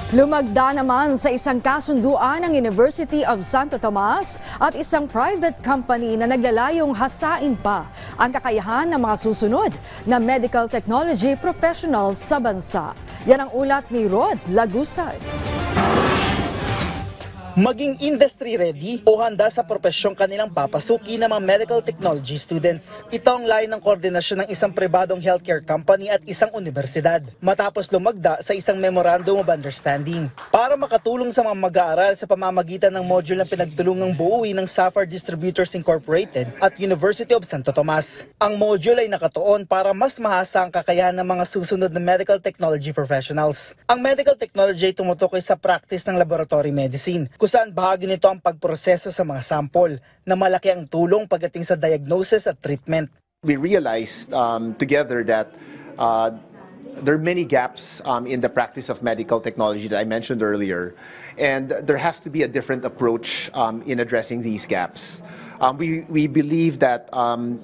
Lumagda naman sa isang kasunduan ng University of Santo Tomas at isang private company na naglalayong hasain pa ang kakayahan ng mga susunod na medical technology professionals sa bansa. Yan ang ulat ni Rod Lagusad. Maging industry ready o handa sa profesyong kanilang papasukin ng mga medical technology students. Ito ang layo ng koordinasyon ng isang pribadong healthcare company at isang universidad matapos lumagda sa isang memorandum of understanding para makatulong sa mga mag-aaral sa pamamagitan ng module na pinagtulungang buuin ng Sapphire Distributors Incorporated at University of Santo Tomas. Ang module ay nakatuon para mas mahasa ang kakayahan ng mga susunod na medical technology professionals. Ang medical technology ay tumutukoy sa practice ng laboratory medicine, kung saan bahagi nito ang pagproseso sa mga sample na malaki ang tulong pagdating sa diagnosis at treatment. We realized together that there are many gaps in the practice of medical technology that I mentioned earlier, and there has to be a different approach in addressing these gaps. We believe that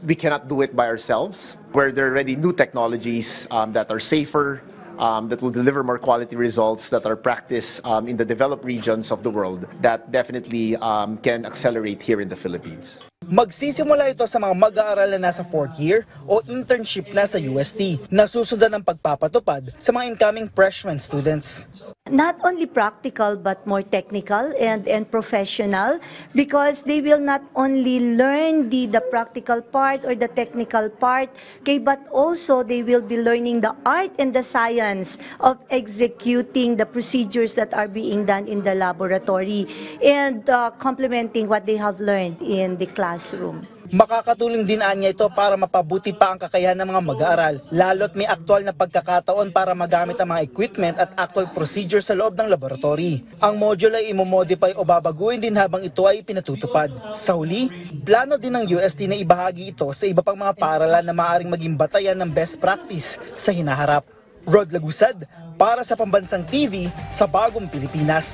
we cannot do it by ourselves, where there are already new technologies that are safer, that will deliver more quality results that are practiced in the developed regions of the world that definitely can accelerate here in the Philippines. Magsisimula ito sa mga mag-aaral na nasa 4th year o internship na sa UST na susundan ng pagpapatupad sa mga incoming freshman students. Not only practical but more technical and professional, because they will not only learn the practical part or the technical part, okay, but also they will be learning the art and the science of executing the procedures that are being done in the laboratory and complementing what they have learned in the classroom. Makakatulong din niya ito para mapabuti pa ang kakayahan ng mga mag-aaral, lalo't may aktual na pagkakataon para magamit ang mga equipment at actual procedure sa loob ng laboratory. Ang module ay imomodify o babaguhin din habang ito ay pinatutupad. Sa huli, plano din ng UST na ibahagi ito sa iba pang mga paaralan na maaaring maging batayan ng best practice sa hinaharap. Rod Lagusad, para sa Pambansang TV sa Bagong Pilipinas.